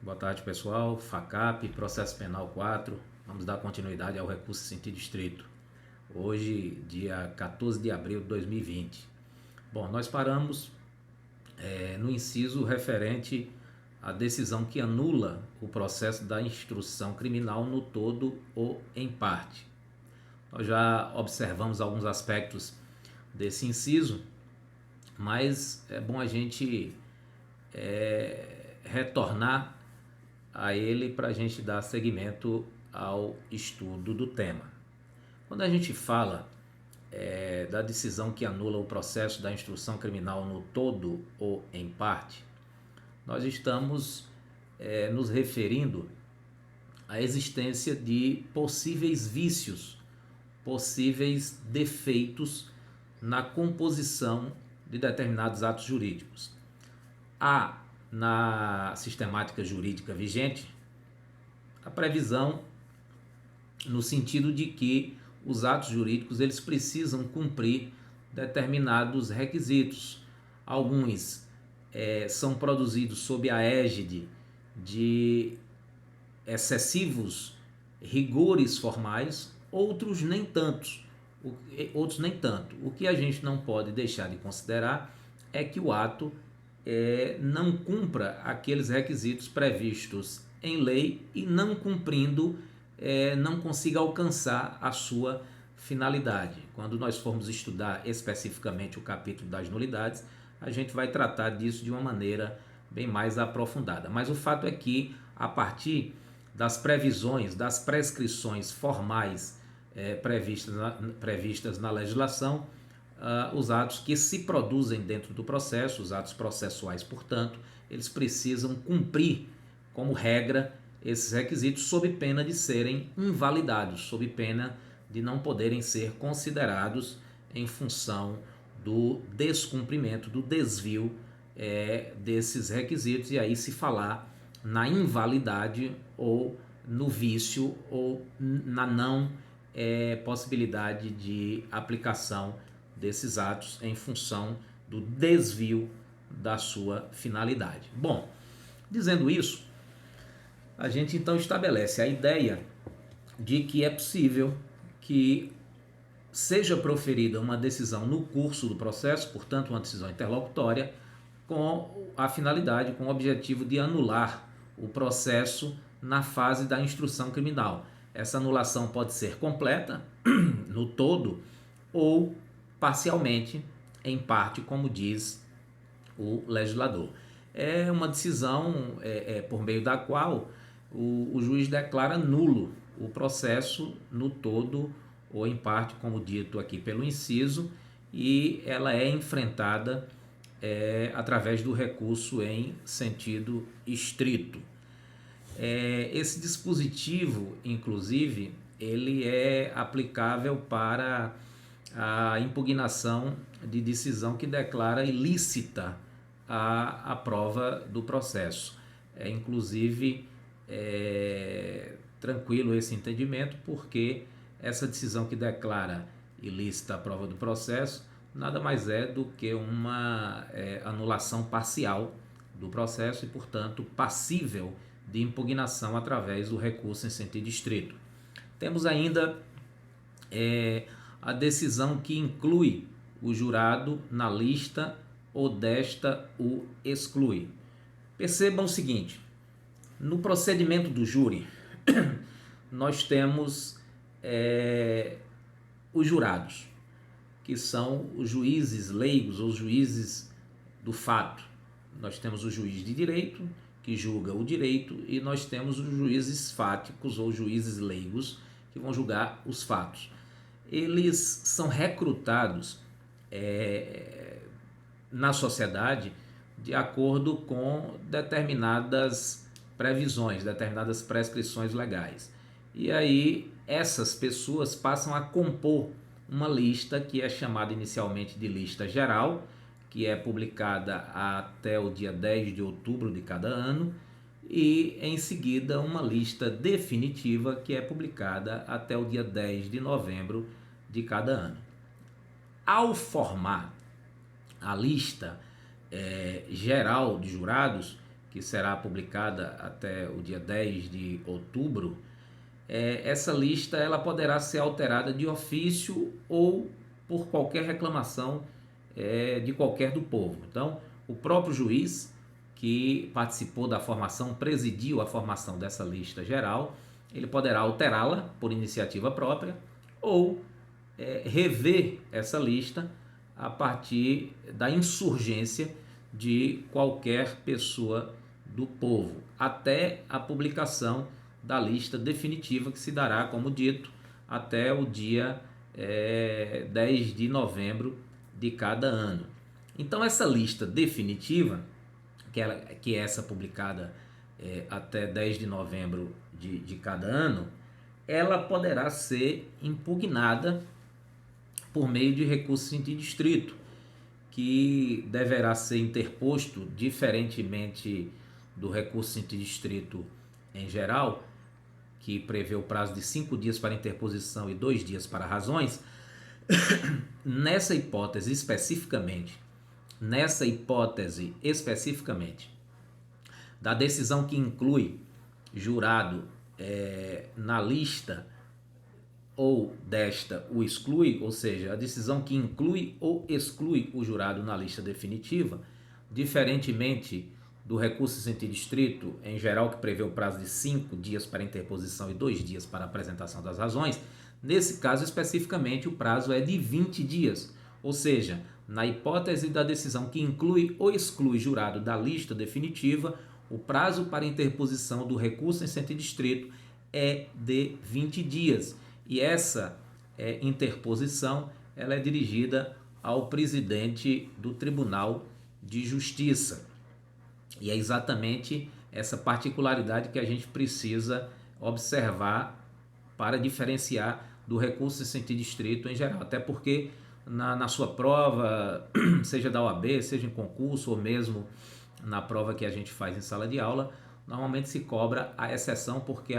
Boa tarde, pessoal. FACAP, Processo Penal 4. Vamos dar continuidade ao recurso em sentido estrito. Hoje, dia 14 de abril de 2020. Bom, nós paramos no inciso referente à decisão que anula o processo da instrução criminal no todo ou em parte. Nós já observamos alguns aspectos desse inciso, mas é bom a gente retornar a ele para a gente dar seguimento ao estudo do tema. Quando a gente fala da decisão que anula o processo da instrução criminal no todo ou em parte, nós estamos nos referindo à existência de possíveis vícios, possíveis defeitos na composição de determinados atos jurídicos. Há na sistemática jurídica vigente a previsão no sentido de que os atos jurídicos eles precisam cumprir determinados requisitos. Alguns são produzidos sob a égide de excessivos rigores formais, outros nem tanto. O que a gente não pode deixar de considerar é que o ato não cumpra aqueles requisitos previstos em lei e, não cumprindo, não consiga alcançar a sua finalidade. Quando nós formos estudar especificamente o capítulo das nulidades, a gente vai tratar disso de uma maneira bem mais aprofundada. Mas o fato é que, a partir das previsões, das prescrições formais previstas na legislação, os atos que se produzem dentro do processo, os atos processuais, portanto, eles precisam cumprir, como regra, esses requisitos sob pena de serem invalidados, sob pena de não poderem ser considerados em função do descumprimento, do desvio desses requisitos, e aí se falar na invalidade ou no vício ou na não possibilidade de aplicação desses atos em função do desvio da sua finalidade. Bom, dizendo isso, a gente então estabelece a ideia de que é possível que seja proferida uma decisão no curso do processo, portanto uma decisão interlocutória, com a finalidade, com o objetivo de anular o processo na fase da instrução criminal. Essa anulação pode ser completa, no todo, ou parcialmente, em parte, como diz o legislador. É uma decisão por meio da qual o juiz declara nulo o processo no todo ou em parte, como dito aqui pelo inciso, e ela é enfrentada através do recurso em sentido estrito. Esse dispositivo, inclusive, ele é aplicável para a impugnação de decisão que declara ilícita a prova do processo. Inclusive, tranquilo esse entendimento, porque essa decisão que declara ilícita a prova do processo nada mais é do que uma anulação parcial do processo e, portanto, passível de impugnação através do recurso em sentido estrito. Temos ainda a decisão que inclui o jurado na lista ou desta o exclui. Percebam o seguinte: no procedimento do júri, nós temos os jurados, que são os juízes leigos ou juízes do fato. Nós temos o juiz de direito, que julga o direito, e nós temos os juízes fáticos ou juízes leigos, que vão julgar os fatos. Eles são recrutados na sociedade de acordo com determinadas previsões, determinadas prescrições legais. E aí essas pessoas passam a compor uma lista que é chamada inicialmente de lista geral, que é publicada até o dia 10 de outubro de cada ano, e em seguida uma lista definitiva que é publicada até o dia 10 de novembro de cada ano. Ao formar a lista geral de jurados, que será publicada até o dia 10 de outubro, essa lista ela poderá ser alterada de ofício ou por qualquer reclamação de qualquer do povo. Então, o próprio juiz que participou da formação, presidiu a formação dessa lista geral, ele poderá alterá-la por iniciativa própria ou rever essa lista a partir da insurgência de qualquer pessoa do povo, até a publicação da lista definitiva, que se dará, como dito, até o dia 10 de novembro de cada ano. Então, essa lista definitiva, que é essa publicada até 10 de novembro de cada ano, ela poderá ser impugnada por meio de recurso em distrito, que deverá ser interposto, diferentemente do recurso em distrito em geral, que prevê o prazo de 5 dias para interposição e 2 dias para razões. Nessa hipótese especificamente, da decisão que inclui jurado na lista ou desta o exclui, ou seja, a decisão que inclui ou exclui o jurado na lista definitiva, diferentemente do recurso em sentido estrito, em geral, que prevê o prazo de 5 dias para interposição e 2 dias para apresentação das razões, nesse caso especificamente o prazo é de 20 dias, ou seja, na hipótese da decisão que inclui ou exclui jurado da lista definitiva, o prazo para interposição do recurso em sentido estrito é de 20 dias. E essa interposição ela é dirigida ao presidente do Tribunal de Justiça. E é exatamente essa particularidade que a gente precisa observar para diferenciar do recurso em sentido estrito em geral. Até porque na sua prova, seja da OAB, seja em concurso ou mesmo na prova que a gente faz em sala de aula, normalmente se cobra a exceção, porque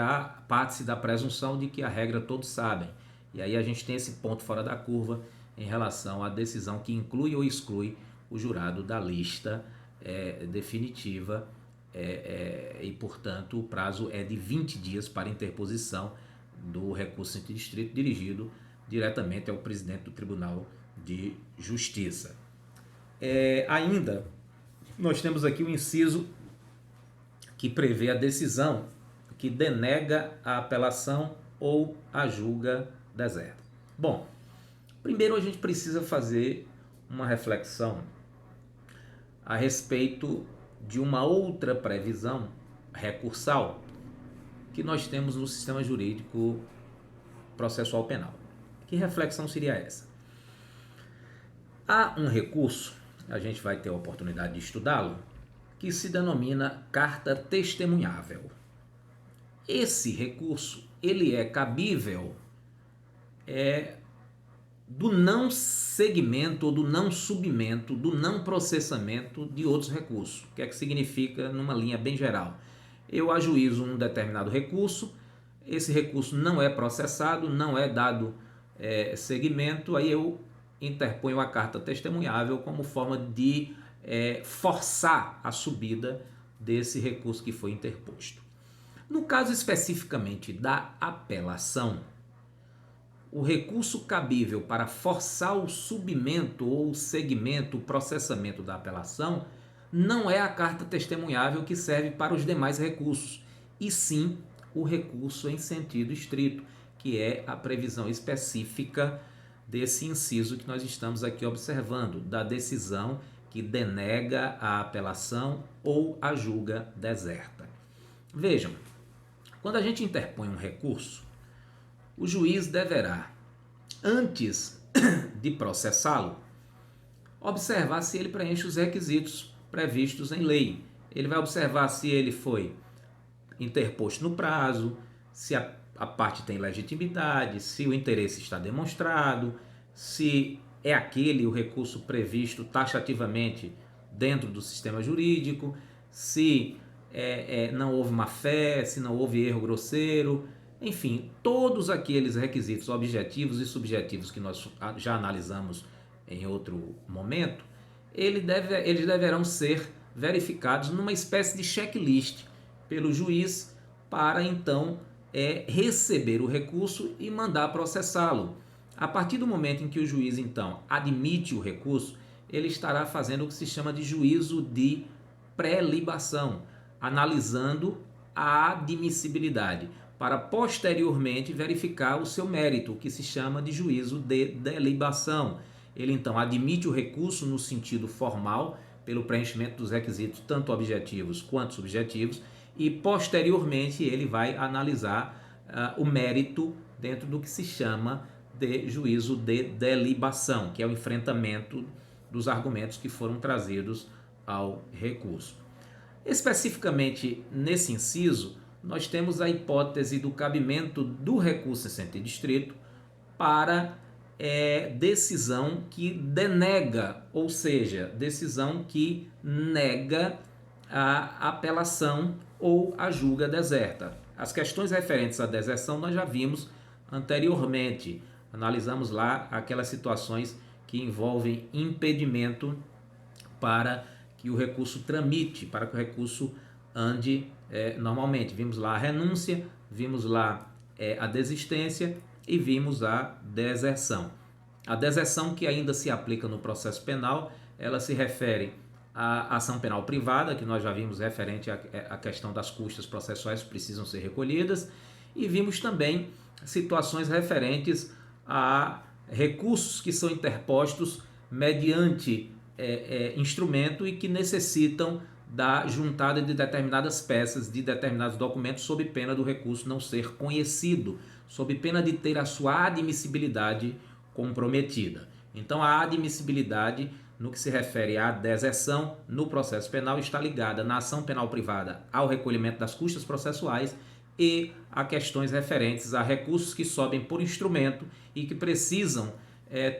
parte-se da presunção de que a regra todos sabem. E aí a gente tem esse ponto fora da curva em relação à decisão que inclui ou exclui o jurado da lista definitiva e, portanto, o prazo é de 20 dias para interposição do recurso em distrito dirigido diretamente ao presidente do Tribunal de Justiça. Ainda, nós temos aqui o inciso que prevê a decisão que denega a apelação ou a julga deserta. Bom, primeiro a gente precisa fazer uma reflexão a respeito de uma outra previsão recursal que nós temos no sistema jurídico processual penal. Que reflexão seria essa? Há um recurso, a gente vai ter a oportunidade de estudá-lo, que se denomina carta testemunhável. Esse recurso, ele é cabível do não segmento ou do não submento, do não processamento de outros recursos. O que é que significa numa linha bem geral? Eu ajuizo um determinado recurso, esse recurso não é processado, não é dado segmento, aí eu interponho a carta testemunhável como forma de forçar a subida desse recurso que foi interposto. No caso especificamente da apelação, o recurso cabível para forçar o submento ou o segmento, o processamento da apelação, não é a carta testemunhável que serve para os demais recursos, e sim o recurso em sentido estrito, que é a previsão específica desse inciso que nós estamos aqui observando, da decisão que denega a apelação ou a julga deserta. Vejam, quando a gente interpõe um recurso, o juiz deverá, antes de processá-lo, observar se ele preenche os requisitos previstos em lei. Ele vai observar se ele foi interposto no prazo, se a parte tem legitimidade, se o interesse está demonstrado, se é aquele o recurso previsto taxativamente dentro do sistema jurídico, se não houve má-fé, se não houve erro grosseiro, enfim, todos aqueles requisitos objetivos e subjetivos que nós já analisamos em outro momento, eles deverão ser verificados numa espécie de checklist pelo juiz para então receber o recurso e mandar processá-lo. A partir do momento em que o juiz então admite o recurso, ele estará fazendo o que se chama de juízo de pré-libação, analisando a admissibilidade, para posteriormente verificar o seu mérito, o que se chama de juízo de delibação. Ele então admite o recurso no sentido formal, pelo preenchimento dos requisitos tanto objetivos quanto subjetivos, e posteriormente ele vai analisar o mérito dentro do que se chama de juízo de delibação, que é o enfrentamento dos argumentos que foram trazidos ao recurso. Especificamente nesse inciso, nós temos a hipótese do cabimento do recurso em sentido estrito para decisão que denega, ou seja, decisão que nega a apelação ou a julga deserta. As questões referentes à deserção nós já vimos anteriormente. Analisamos lá aquelas situações que envolvem impedimento para que o recurso tramite, para que o recurso ande normalmente. Vimos lá a renúncia, vimos lá a desistência e vimos a deserção. A deserção, que ainda se aplica no processo penal, ela se refere à ação penal privada, que nós já vimos referente à questão das custas processuais que precisam ser recolhidas, e vimos também situações referentes a recursos que são interpostos mediante instrumento e que necessitam da juntada de determinadas peças, de determinados documentos, sob pena do recurso não ser conhecido, sob pena de ter a sua admissibilidade comprometida. Então, a admissibilidade, no que se refere à deserção no processo penal, está ligada na ação penal privada ao recolhimento das custas processuais e a questões referentes a recursos que sobem por instrumento e que precisam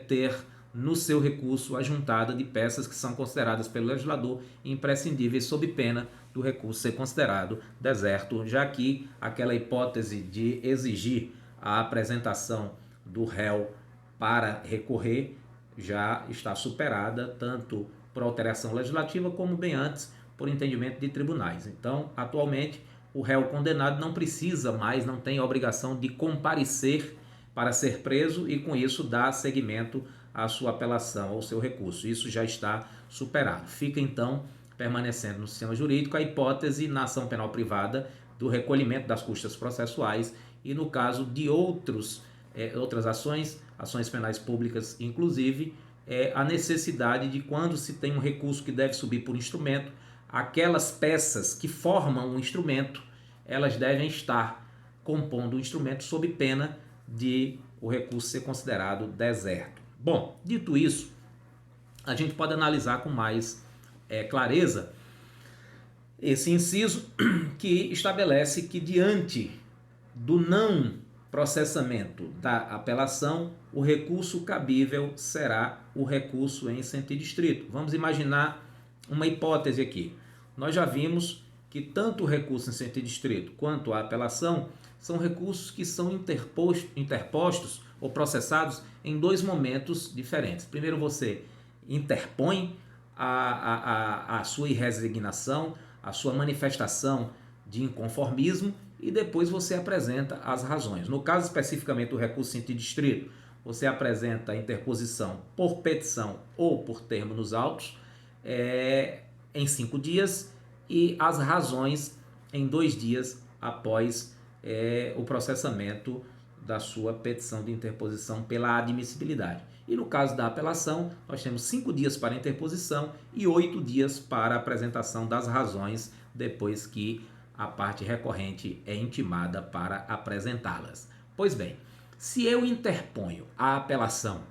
ter no seu recurso a juntada de peças que são consideradas pelo legislador imprescindíveis sob pena do recurso ser considerado deserto, já que aquela hipótese de exigir a apresentação do réu para recorrer já está superada, tanto por alteração legislativa como bem antes por entendimento de tribunais. Então, atualmente, o réu condenado não precisa mais, não tem a obrigação de comparecer para ser preso e com isso dar seguimento à sua apelação, ao seu recurso. Isso já está superado. Fica então permanecendo no sistema jurídico a hipótese na ação penal privada do recolhimento das custas processuais e no caso de outras ações penais públicas inclusive, a necessidade de quando se tem um recurso que deve subir por instrumento, aquelas peças que formam o instrumento, elas devem estar compondo o instrumento sob pena de o recurso ser considerado deserto. Bom, dito isso, a gente pode analisar com mais clareza esse inciso que estabelece que diante do não processamento da apelação, o recurso cabível será o recurso em sentido estrito. Vamos imaginar uma hipótese aqui. Nós já vimos que tanto o recurso em sentido estrito quanto a apelação são recursos que são interpostos ou processados em dois momentos diferentes. Primeiro você interpõe a sua irresignação, a sua manifestação de inconformismo e depois você apresenta as razões. No caso especificamente do recurso em sentido estrito, você apresenta a interposição por petição ou por termo nos autos em 5 dias e as razões em 2 dias após o processamento da sua petição de interposição pela admissibilidade. E no caso da apelação, nós temos 5 dias para interposição e 8 dias para a apresentação das razões depois que a parte recorrente é intimada para apresentá-las. Pois bem, se eu interponho a apelação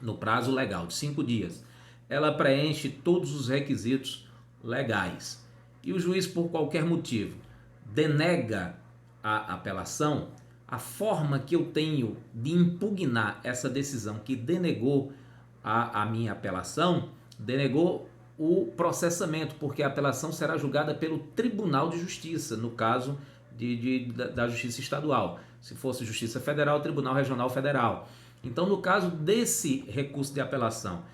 no prazo legal de 5 dias, ela preenche todos os requisitos legais e o juiz, por qualquer motivo, denega a apelação, a forma que eu tenho de impugnar essa decisão que denegou a minha apelação, denegou o processamento, porque a apelação será julgada pelo Tribunal de Justiça, no caso da Justiça Estadual. Se fosse Justiça Federal, Tribunal Regional Federal. Então, no caso desse recurso de apelação,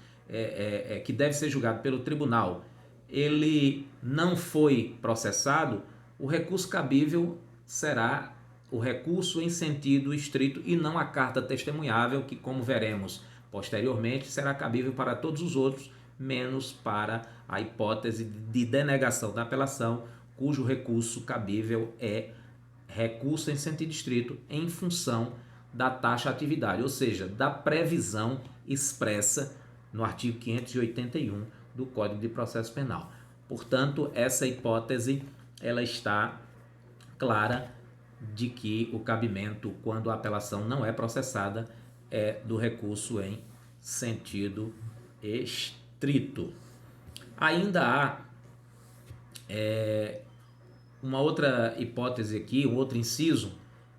que deve ser julgado pelo Tribunal ele não foi processado, o recurso cabível será o recurso em sentido estrito e não a carta testemunhável, que, como veremos posteriormente, será cabível para todos os outros, menos para a hipótese de denegação da apelação, cujo recurso cabível é recurso em sentido estrito em função da taxa-atividade, ou seja, da previsão expressa no artigo 581 do Código de Processo Penal. Portanto, essa hipótese ela está clara de que o cabimento, quando a apelação não é processada, é do recurso em sentido estrito. Ainda há uma outra hipótese aqui, um outro inciso,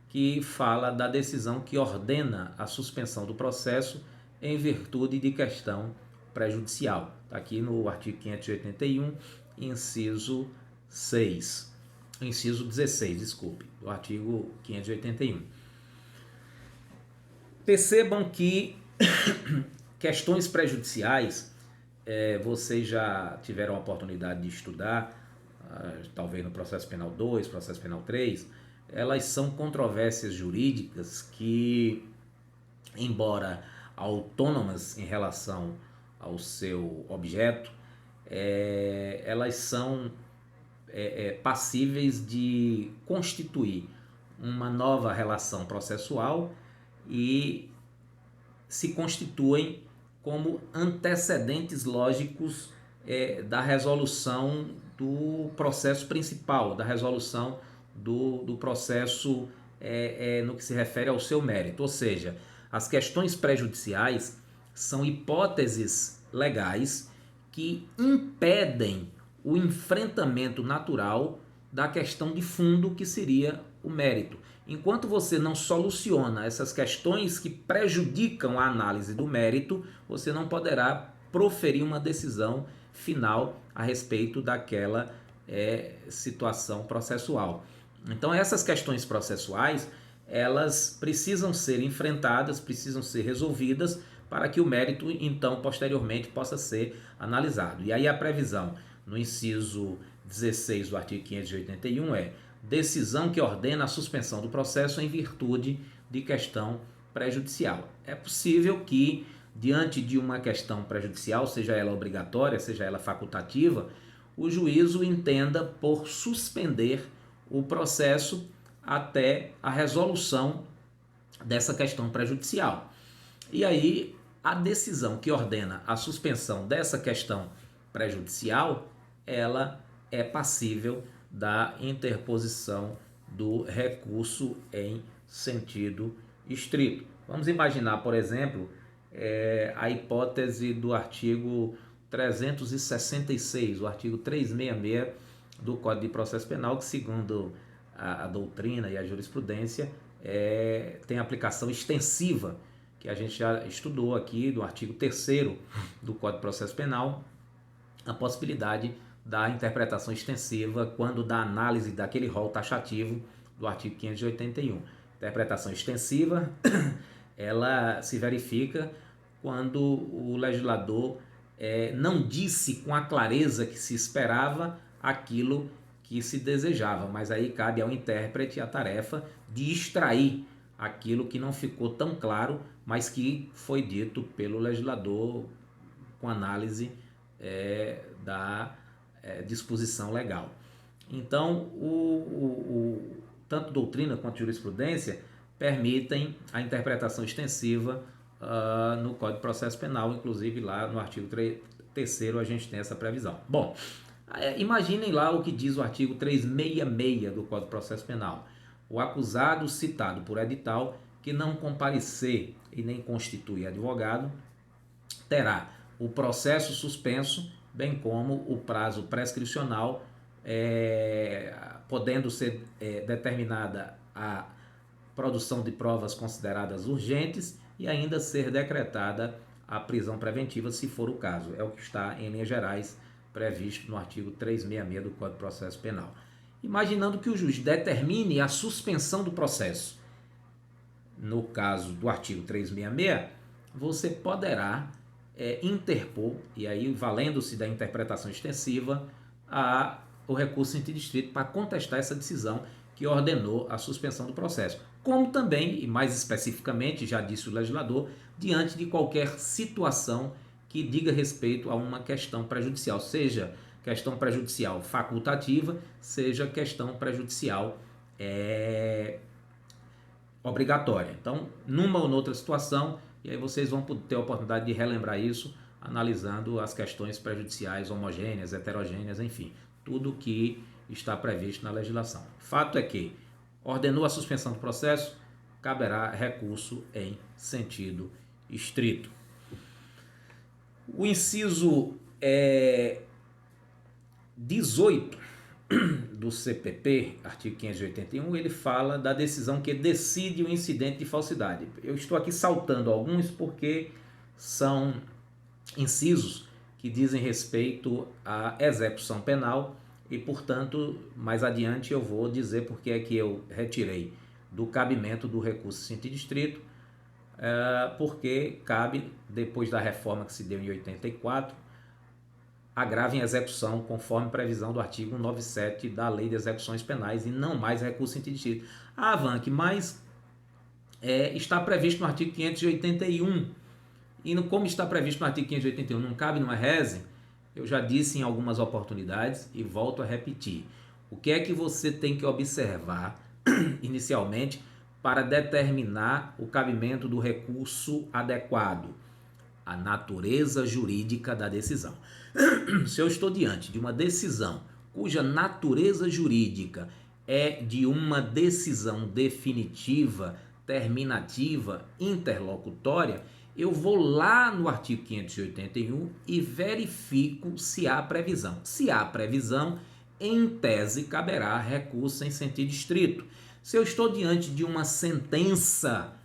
que fala da decisão que ordena a suspensão do processo em virtude de questão prejudicial. Está aqui no artigo 581, inciso 6. Inciso 16, desculpe, do artigo 581. Percebam que questões prejudiciais, vocês já tiveram a oportunidade de estudar, talvez no processo penal 2, processo penal 3, elas são controvérsias jurídicas que, embora autônomas em relação ao seu objeto, elas são passíveis de constituir uma nova relação processual e se constituem como antecedentes lógicos da resolução do processo principal, da resolução do processo no que se refere ao seu mérito. Ou seja, as questões prejudiciais são hipóteses legais que impedem o enfrentamento natural da questão de fundo, que seria o mérito. Enquanto você não soluciona essas questões que prejudicam a análise do mérito, você não poderá proferir uma decisão final a respeito daquela situação processual. Então, essas questões processuais, elas precisam ser enfrentadas, precisam ser resolvidas para que o mérito, então, posteriormente, possa ser analisado. E aí a previsão no inciso 16 do artigo 581 é decisão que ordena a suspensão do processo em virtude de questão prejudicial. É possível que, diante de uma questão prejudicial, seja ela obrigatória, seja ela facultativa, o juízo entenda por suspender o processo até a resolução dessa questão prejudicial. E aí, a decisão que ordena a suspensão dessa questão prejudicial, ela é passível da interposição do recurso em sentido estrito. Vamos imaginar, por exemplo, a hipótese do artigo 366, o artigo 366 do Código de Processo Penal, que, segundo a doutrina e a jurisprudência, tem aplicação extensiva, que a gente já estudou aqui, do artigo 3º do Código de Processo Penal, a possibilidade da interpretação extensiva quando da análise daquele rol taxativo do artigo 581. Interpretação extensiva, ela se verifica quando o legislador não disse com a clareza que se esperava aquilo que se desejava, mas aí cabe ao intérprete a tarefa de extrair aquilo que não ficou tão claro, mas que foi dito pelo legislador com análise da disposição legal. Então, tanto doutrina quanto jurisprudência permitem a interpretação extensiva no Código de Processo Penal, inclusive lá no artigo 3º a gente tem essa previsão. Bom, imaginem lá o que diz o artigo 366 do Código de Processo Penal. O acusado citado por edital que não comparecer e nem constituir advogado terá o processo suspenso, bem como o prazo prescricional, podendo ser determinada a produção de provas consideradas urgentes e ainda ser decretada a prisão preventiva, se for o caso. É o que está, em linhas gerais, previsto no artigo 366 do Código de Processo Penal. Imaginando que o juiz determine a suspensão do processo, no caso do artigo 366, você poderá interpor, e aí valendo-se da interpretação extensiva, o recurso interdistrito para contestar essa decisão que ordenou a suspensão do processo. Como também, e mais especificamente, já disse o legislador, diante de qualquer situação que diga respeito a uma questão prejudicial, seja questão prejudicial facultativa, seja questão prejudicial obrigatória. Então, numa ou noutra situação, e aí vocês vão ter a oportunidade de relembrar isso, analisando as questões prejudiciais homogêneas, heterogêneas, enfim, tudo que está previsto na legislação. Fato é que ordenou a suspensão do processo, caberá recurso em sentido estrito. O inciso 18 do CPP, artigo 581, ele fala da decisão que decide o incidente de falsidade. Eu estou aqui saltando alguns porque são incisos que dizem respeito à execução penal e, portanto, mais adiante eu vou dizer porque é que eu retirei do cabimento do recurso em sentido estrito, porque cabe, depois da reforma que se deu em 84, agravo em execução conforme previsão do artigo 197 da Lei de Execuções Penais e não mais recurso em sentido estrito. Vank, mas está previsto no artigo 581 e como está previsto no artigo 581 não cabe numa rese, eu já disse em algumas oportunidades e volto a repetir. O que é que você tem que observar inicialmente para determinar o cabimento do recurso adequado? A natureza jurídica da decisão. Se eu estou diante de uma decisão cuja natureza jurídica é de uma decisão definitiva, terminativa, interlocutória, eu vou lá no artigo 581 e verifico se há previsão. Se há previsão, em tese, caberá recurso em sentido estrito. Se eu estou diante de uma sentença,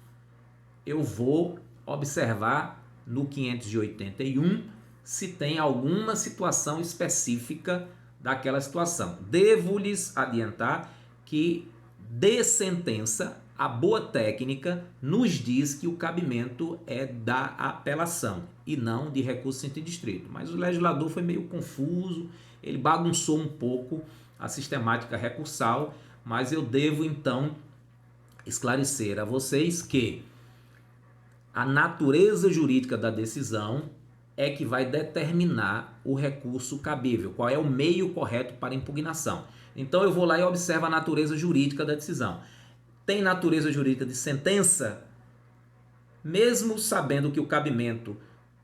eu vou observar no 581 se tem alguma situação específica daquela situação. Devo-lhes adiantar que de sentença, a boa técnica nos diz que o cabimento é da apelação e não de recurso em sentido estrito. Mas o legislador foi meio confuso, ele bagunçou um pouco a sistemática recursal, mas eu devo então esclarecer a vocês que a natureza jurídica da decisão é que vai determinar o recurso cabível, qual é o meio correto para impugnação. Então eu vou lá e observo a natureza jurídica da decisão. Tem natureza jurídica de sentença? Mesmo sabendo que o cabimento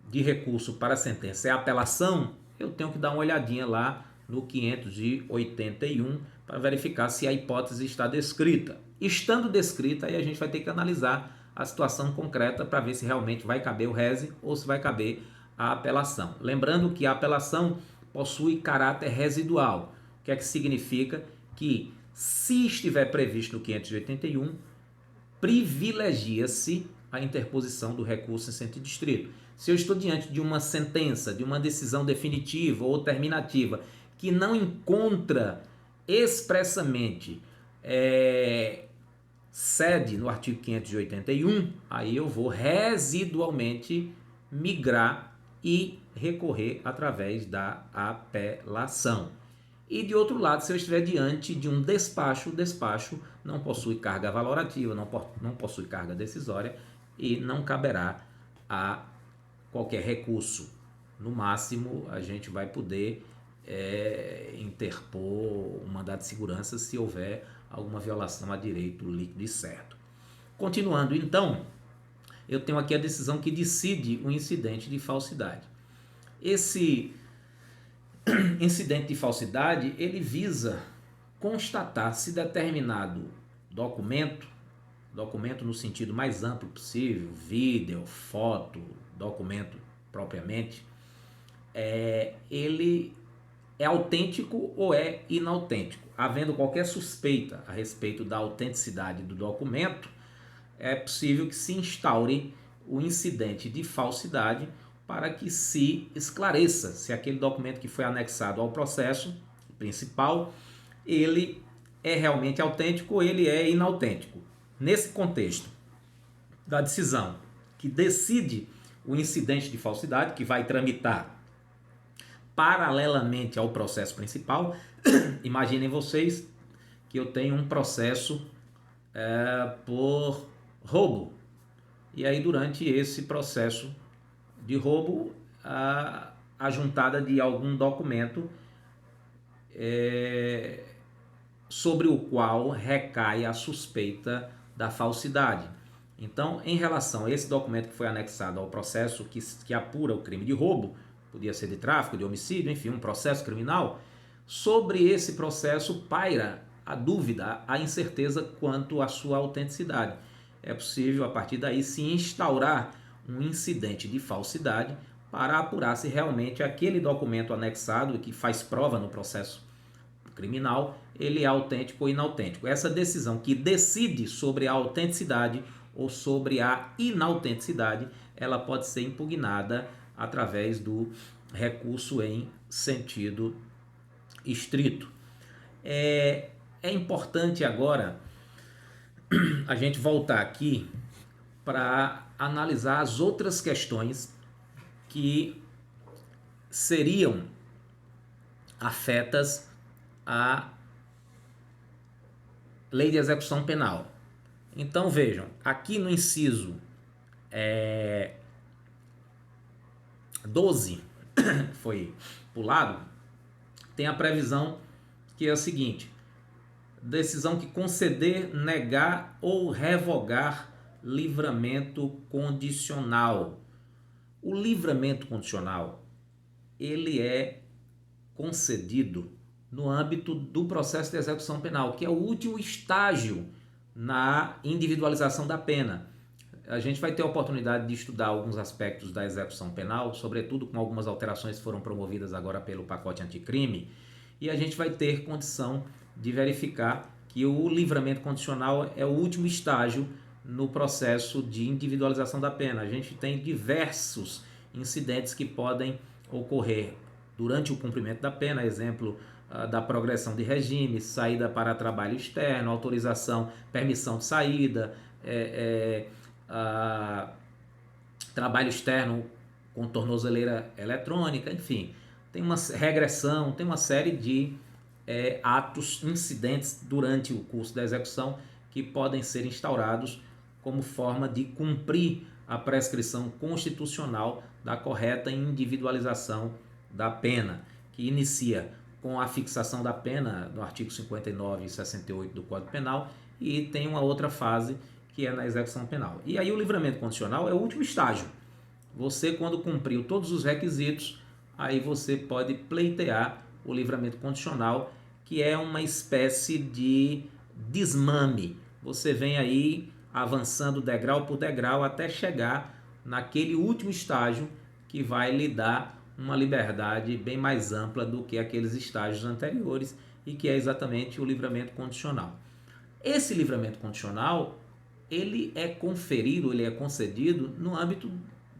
de recurso para a sentença é apelação, eu tenho que dar uma olhadinha lá no 581 para verificar se a hipótese está descrita. Estando descrita, aí a gente vai ter que analisar a situação concreta para ver se realmente vai caber o rese ou se vai caber a apelação. Lembrando que a apelação possui caráter residual. O que é que significa? Que se estiver previsto no 581, privilegia-se a interposição do recurso em sentido estrito. Se eu estou diante de uma sentença, de uma decisão definitiva ou terminativa que não encontra expressamente sede no artigo 581, aí eu vou residualmente migrar e recorrer através da apelação. E de outro lado, se eu estiver diante de um despacho, o despacho não possui carga valorativa, não possui carga decisória e não caberá a qualquer recurso. No máximo, a gente vai poder interpor um mandado de segurança se houver alguma violação a direito líquido e certo. Continuando, então, eu tenho aqui a decisão que decide o incidente de falsidade. Esse incidente de falsidade, ele visa constatar se determinado documento no sentido mais amplo possível, vídeo, foto, documento propriamente, ele é autêntico ou é inautêntico. Havendo qualquer suspeita a respeito da autenticidade do documento, é possível que se instaure o incidente de falsidade para que se esclareça se aquele documento que foi anexado ao processo principal, ele é realmente autêntico ou ele é inautêntico. Nesse contexto da decisão que decide o incidente de falsidade, que vai tramitar paralelamente ao processo principal. Imaginem vocês que eu tenho um processo por roubo. E aí, durante esse processo de roubo, a juntada de algum documento sobre o qual recai a suspeita da falsidade. Então, em relação a esse documento que foi anexado ao processo que apura o crime de roubo, podia ser de tráfico, de homicídio, enfim, um processo criminal, sobre esse processo paira a dúvida, a incerteza quanto à sua autenticidade. É possível, a partir daí, se instaurar um incidente de falsidade para apurar se realmente aquele documento anexado, que faz prova no processo criminal, ele é autêntico ou inautêntico. Essa decisão que decide sobre a autenticidade ou sobre a inautenticidade, ela pode ser impugnada através do recurso em sentido estrito. É importante agora a gente voltar aqui para analisar as outras questões que seriam afetas à lei de execução penal. Então vejam, aqui no inciso 12, foi pulado, tem a previsão que é a seguinte: decisão que conceder, negar ou revogar livramento condicional. O livramento condicional, ele é concedido no âmbito do processo de execução penal, que é o último estágio na individualização da pena. A gente vai ter a oportunidade de estudar alguns aspectos da execução penal, sobretudo com algumas alterações que foram promovidas agora pelo pacote anticrime, e a gente vai ter condição de verificar que o livramento condicional é o último estágio no processo de individualização da pena. A gente tem diversos incidentes que podem ocorrer durante o cumprimento da pena, exemplo da progressão de regime, saída para trabalho externo, autorização, permissão de saída, trabalho externo com tornozeleira eletrônica, enfim, tem uma regressão, tem uma série de atos, incidentes durante o curso da execução que podem ser instaurados como forma de cumprir a prescrição constitucional da correta individualização da pena, que inicia com a fixação da pena no artigo 59 e 68 do Código Penal, e tem uma outra fase que é na execução penal. E aí o livramento condicional é o último estágio. Você, quando cumpriu todos os requisitos, aí você pode pleitear o livramento condicional, que é uma espécie de desmame. Você vem aí avançando degrau por degrau até chegar naquele último estágio que vai lhe dar uma liberdade bem mais ampla do que aqueles estágios anteriores, e que é exatamente o livramento condicional. Esse livramento condicional, ele é conferido, ele é concedido no âmbito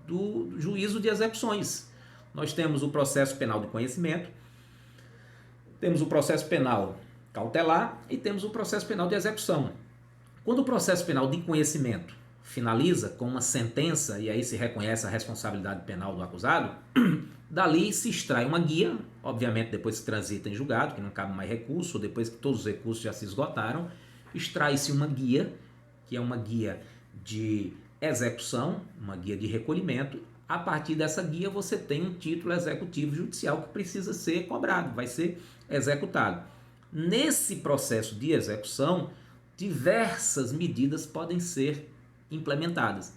do juízo de execuções. Nós temos o processo penal de conhecimento, temos o processo penal cautelar e temos o processo penal de execução. Quando o processo penal de conhecimento finaliza com uma sentença, e aí se reconhece a responsabilidade penal do acusado, dali se extrai uma guia, obviamente depois que transita em julgado, que não cabe mais recurso, depois que todos os recursos já se esgotaram, extrai-se uma guia, que é uma guia de execução, uma guia de recolhimento. A partir dessa guia você tem um título executivo judicial que precisa ser cobrado, vai ser executado. Nesse processo de execução, diversas medidas podem ser implementadas,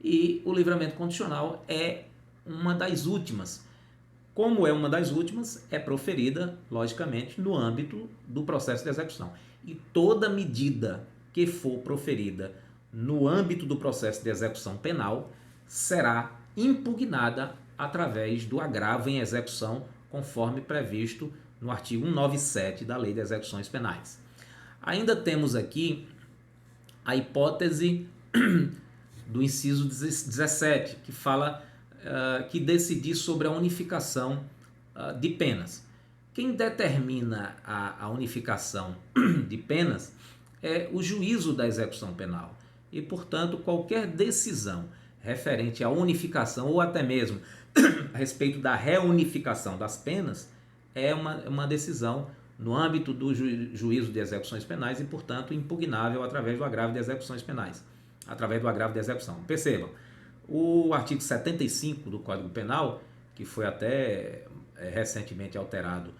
e o livramento condicional é uma das últimas. Como é uma das últimas, é proferida, logicamente, no âmbito do processo de execução. E toda medida que for proferida no âmbito do processo de execução penal será impugnada através do agravo em execução, conforme previsto no artigo 197 da Lei de Execuções Penais. Ainda temos aqui a hipótese do inciso 17, que fala que decidir sobre a unificação de penas. Quem determina a unificação de penas é o juízo da execução penal. E, portanto, qualquer decisão referente à unificação ou até mesmo a respeito da reunificação das penas é uma decisão no âmbito do juízo de execuções penais e, portanto, impugnável através do agravo de execuções penais, através do agravo de execução. Percebam, o artigo 75 do Código Penal, que foi até recentemente alterado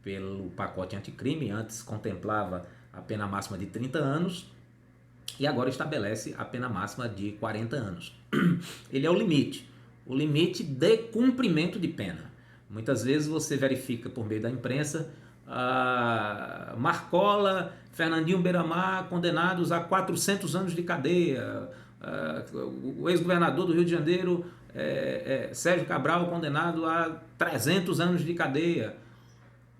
pelo pacote anticrime, antes contemplava a pena máxima de 30 anos e agora estabelece a pena máxima de 40 anos. Ele é o limite de cumprimento de pena. Muitas vezes você verifica por meio da imprensa Marcola, Fernandinho Beiramar condenados a 400 anos de cadeia, o ex-governador do Rio de Janeiro, Sérgio Cabral, condenado a 300 anos de cadeia.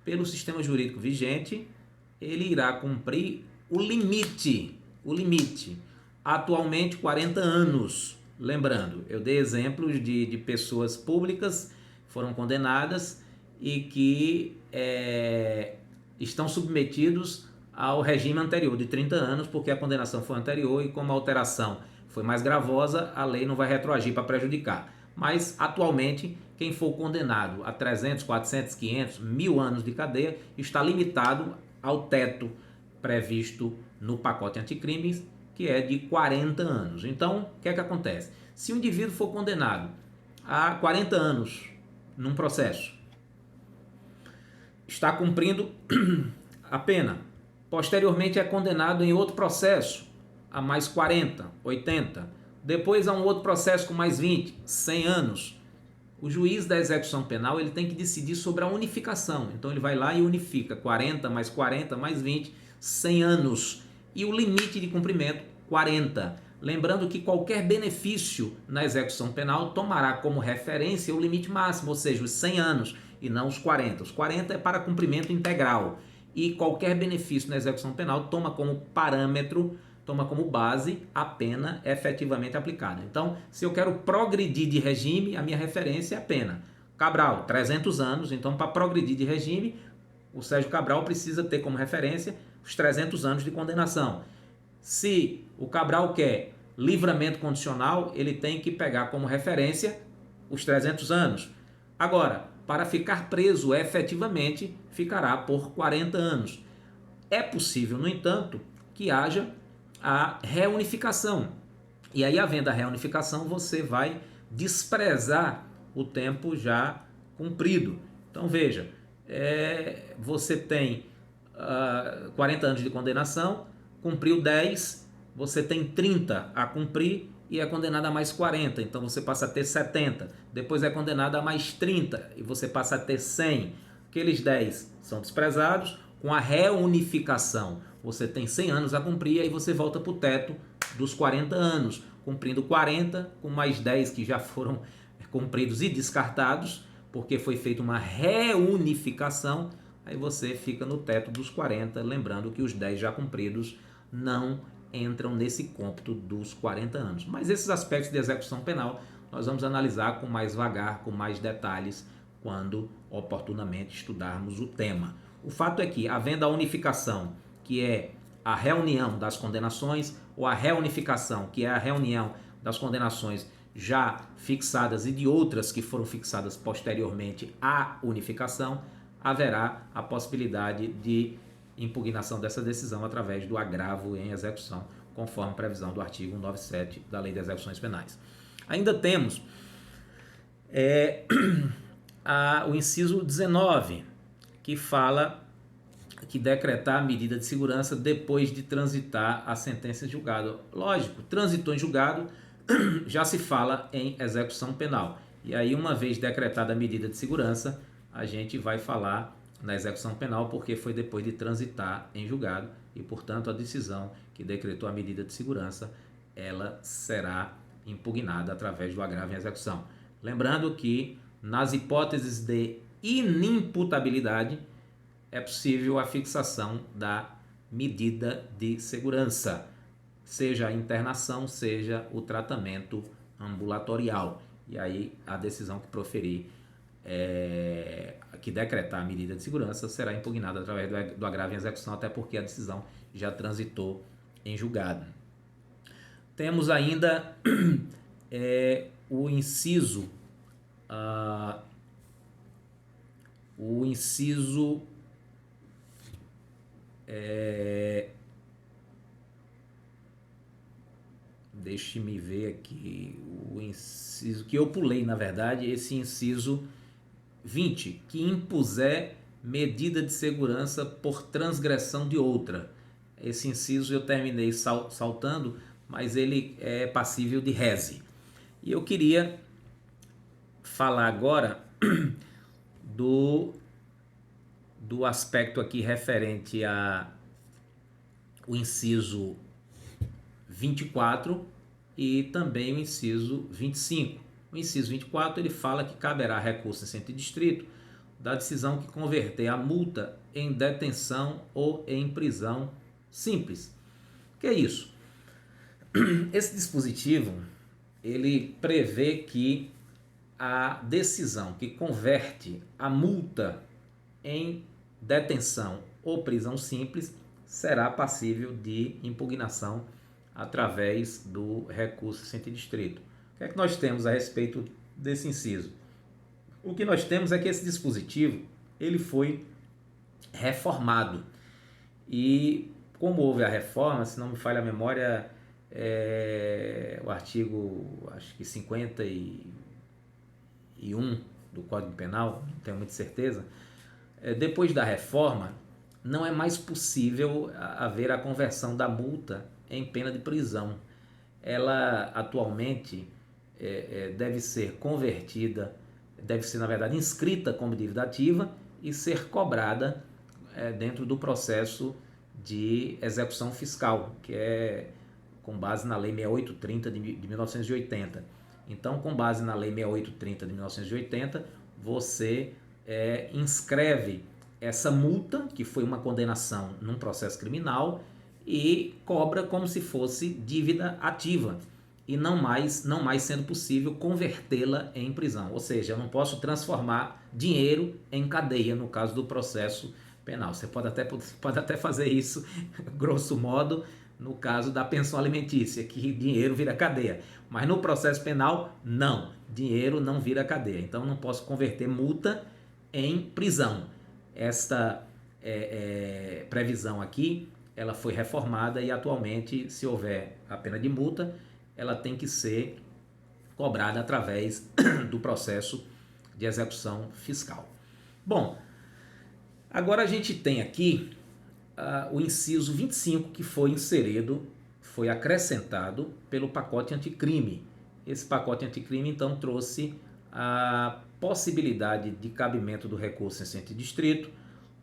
Pelo sistema jurídico vigente, ele irá cumprir o limite, atualmente 40 anos. Lembrando, eu dei exemplos de pessoas públicas que foram condenadas e que estão submetidos ao regime anterior de 30 anos, porque a condenação foi anterior e como a alteração foi mais gravosa, a lei não vai retroagir para prejudicar. Mas, atualmente, quem for condenado a 300, 400, 500, 1000 anos de cadeia está limitado ao teto previsto no pacote anticrimes, que é de 40 anos. Então, o que é que acontece? Se o indivíduo for condenado a 40 anos num processo, está cumprindo a pena, posteriormente é condenado em outro processo a mais 40, 80, depois a um outro processo com mais 20, 100 anos, o juiz da execução penal ele tem que decidir sobre a unificação. Então ele vai lá e unifica 40 mais 40 mais 20, 100 anos. E o limite de cumprimento, 40. Lembrando que qualquer benefício na execução penal tomará como referência o limite máximo, ou seja, os 100 anos e não os 40. Os 40 é para cumprimento integral. E qualquer benefício na execução penal toma como parâmetro, toma como base a pena efetivamente aplicada. Então, se eu quero progredir de regime, a minha referência é a pena. Cabral, 300 anos, então para progredir de regime, o Sérgio Cabral precisa ter como referência os 300 anos de condenação. Se o Cabral quer livramento condicional, ele tem que pegar como referência os 300 anos. Agora, para ficar preso efetivamente, ficará por 40 anos. É possível, no entanto, que haja a reunificação. E aí, havendo a reunificação, você vai desprezar o tempo já cumprido. Então, veja, você tem 40 anos de condenação, cumpriu 10, você tem 30 a cumprir e é condenado a mais 40, então você passa a ter 70. Depois é condenado a mais 30 e você passa a ter 100. Aqueles 10 são desprezados. Com a reunificação, você tem 100 anos a cumprir e aí você volta para o teto dos 40 anos, cumprindo 40 com mais 10 que já foram cumpridos e descartados, porque foi feita uma reunificação, aí você fica no teto dos 40, lembrando que os 10 já cumpridos não entram nesse cômputo dos 40 anos. Mas esses aspectos de execução penal nós vamos analisar com mais vagar, com mais detalhes, quando oportunamente estudarmos o tema. O fato é que, havendo a unificação, que é a reunião das condenações, ou a reunificação, que é a reunião das condenações já fixadas e de outras que foram fixadas posteriormente à unificação, haverá a possibilidade de impugnação dessa decisão através do agravo em execução, conforme previsão do artigo 197 da Lei de Execuções Penais. Ainda temos o inciso 19, que fala que decretar medida de segurança depois de transitar a sentença em julgado. Lógico, transitou em julgado, já se fala em execução penal. E aí, uma vez decretada a medida de segurança, a gente vai falar na execução penal porque foi depois de transitar em julgado e, portanto, a decisão que decretou a medida de segurança, ela será impugnada através do agravo em execução. Lembrando que, nas hipóteses de inimputabilidade, é possível a fixação da medida de segurança, seja a internação, seja o tratamento ambulatorial. E aí a decisão que proferir, que decretar a medida de segurança, será impugnada através do agravo em execução, até porque a decisão já transitou em julgado. Temos ainda é o inciso, deixe-me ver aqui, o inciso que eu pulei, na verdade, esse inciso 20, que impuser medida de segurança por transgressão de outra. Esse inciso eu terminei saltando, mas ele é passível de rese. E eu queria falar agora do aspecto aqui referente o inciso 24 e também o inciso 25. O inciso 24 ele fala que caberá recurso em sentido estrito da decisão que converter a multa em detenção ou em prisão simples. O que é isso? Esse dispositivo ele prevê que a decisão que converte a multa em detenção ou prisão simples será passível de impugnação através do recurso em sentido estrito. O que é que nós temos a respeito desse inciso? O que nós temos é que esse dispositivo ele foi reformado e como houve a reforma, se não me falha a memória, o artigo acho que 51 do Código Penal, não tenho muita certeza, depois da reforma não é mais possível haver a conversão da multa em pena de prisão. Ela atualmente deve ser convertida, deve ser na verdade inscrita como dívida ativa e ser cobrada dentro do processo de execução fiscal, que é com base na Lei 6830 de 1980. Então, com base na Lei 6830 de 1980, você inscreve essa multa, que foi uma condenação num processo criminal, e cobra como se fosse dívida ativa, e não mais sendo possível convertê-la em prisão. Ou seja, eu não posso transformar dinheiro em cadeia no caso do processo penal. Você pode até fazer isso, grosso modo, no caso da pensão alimentícia, que dinheiro vira cadeia. Mas no processo penal, não. Dinheiro não vira cadeia. Então, não posso converter multa em prisão. Esta previsão aqui, ela foi reformada e atualmente, se houver a pena de multa, ela tem que ser cobrada através do processo de execução fiscal. Bom, agora a gente tem aqui o inciso 25 que foi inserido, foi acrescentado pelo pacote anticrime. Esse pacote anticrime então trouxe a possibilidade de cabimento do recurso em sentido estrito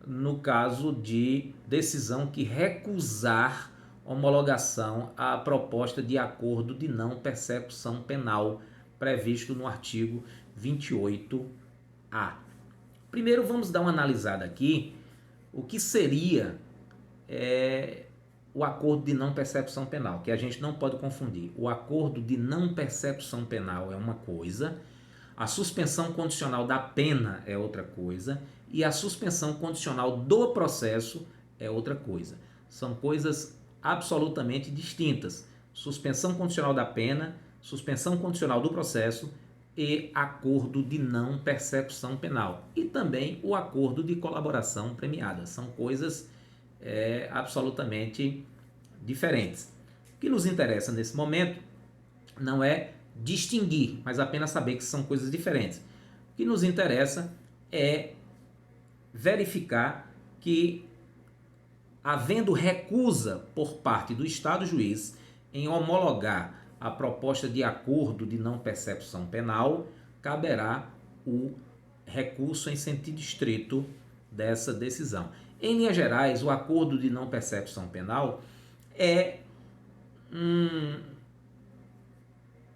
no caso de decisão que recusar homologação à proposta de acordo de não persecução penal previsto no artigo 28A. Primeiro vamos dar uma analisada aqui o que seria o acordo de não persecução penal, que a gente não pode confundir. O acordo de não persecução penal é uma coisa, a suspensão condicional da pena é outra coisa e a suspensão condicional do processo é outra coisa. São coisas absolutamente distintas. Suspensão condicional da pena, suspensão condicional do processo e acordo de não persecução penal. E também o acordo de colaboração premiada. São coisas absolutamente diferentes. O que nos interessa nesse momento não é distinguir, mas apenas saber que são coisas diferentes. O que nos interessa é verificar que, havendo recusa por parte do Estado juiz em homologar a proposta de acordo de não persecução penal, caberá o recurso em sentido estrito dessa decisão. Em linhas gerais, o acordo de não persecução penal é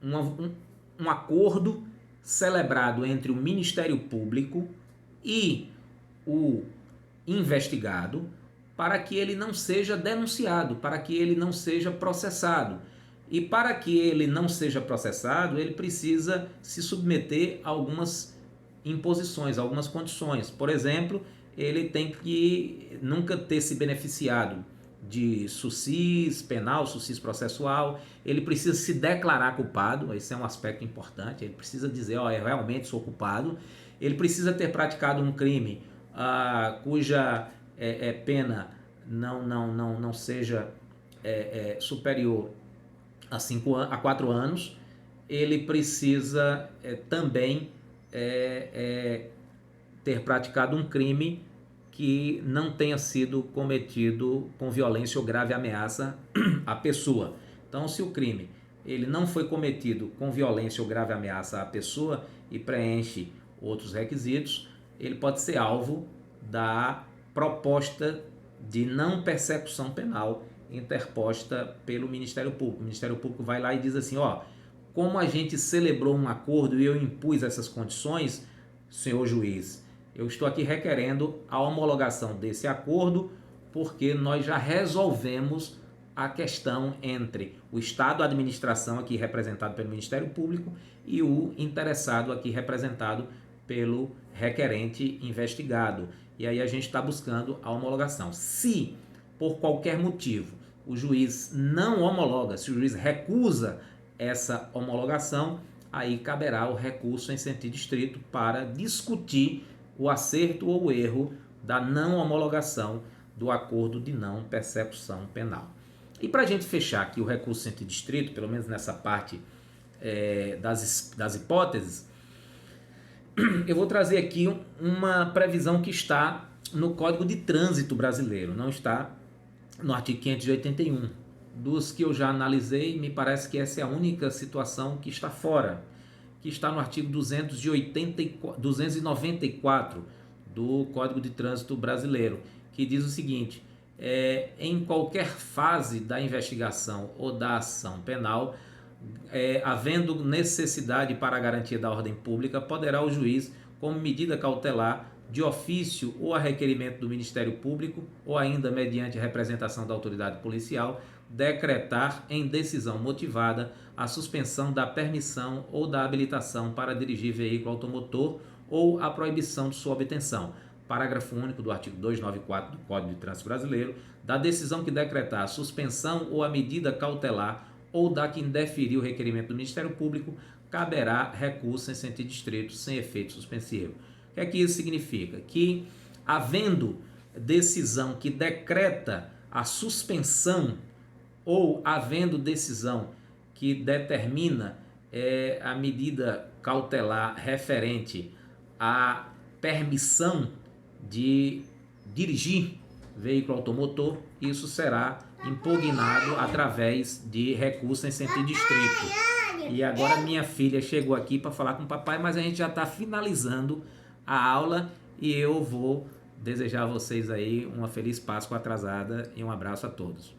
um acordo celebrado entre o Ministério Público e o investigado para que ele não seja denunciado, para que ele não seja processado. E para que ele não seja processado, ele precisa se submeter a algumas imposições, a algumas condições. Por exemplo, ele tem que nunca ter se beneficiado de SUSIS penal, SUSIS processual, ele precisa se declarar culpado, esse é um aspecto importante, ele precisa dizer, ó, eu realmente sou culpado, ele precisa ter praticado um crime cuja pena não seja superior a 4 anos, ele precisa também ter praticado um crime que não tenha sido cometido com violência ou grave ameaça à pessoa. Então, se o crime ele não foi cometido com violência ou grave ameaça à pessoa e preenche outros requisitos, ele pode ser alvo da proposta de não persecução penal interposta pelo Ministério Público. O Ministério Público vai lá e diz assim, ó, como a gente celebrou um acordo e eu impus essas condições, senhor juiz, eu estou aqui requerendo a homologação desse acordo porque nós já resolvemos a questão entre o Estado, a administração aqui representado pelo Ministério Público e o interessado aqui representado pelo requerente investigado. E aí a gente está buscando a homologação. Se, por qualquer motivo, o juiz não homologa, se o juiz recusa essa homologação, aí caberá o recurso em sentido estrito para discutir o acerto ou o erro da não homologação do acordo de não persecução penal. E para a gente fechar aqui o recurso em sentido estrito, pelo menos nessa parte das hipóteses, eu vou trazer aqui uma previsão que está no Código de Trânsito Brasileiro, não está no artigo 581. Dos que eu já analisei, me parece que essa é a única situação que está fora, que está no artigo 294 do Código de Trânsito Brasileiro, que diz o seguinte, em qualquer fase da investigação ou da ação penal, havendo necessidade para a garantia da ordem pública, poderá o juiz, como medida cautelar, de ofício ou a requerimento do Ministério Público, ou ainda mediante representação da autoridade policial, decretar em decisão motivada a suspensão da permissão ou da habilitação para dirigir veículo automotor ou a proibição de sua obtenção. Parágrafo único do artigo 294 do Código de Trânsito Brasileiro, da decisão que decretar a suspensão ou a medida cautelar ou da que indeferir o requerimento do Ministério Público, caberá recurso em sentido estrito sem efeito suspensivo. O que é que isso significa? Que, havendo decisão que decreta a suspensão ou havendo decisão que determina a medida cautelar referente à permissão de dirigir veículo automotor, isso será impugnado através de recurso em sentido estrito. E agora minha filha chegou aqui para falar com o papai, mas a gente já está finalizando a aula e eu vou desejar a vocês aí uma feliz Páscoa atrasada e um abraço a todos.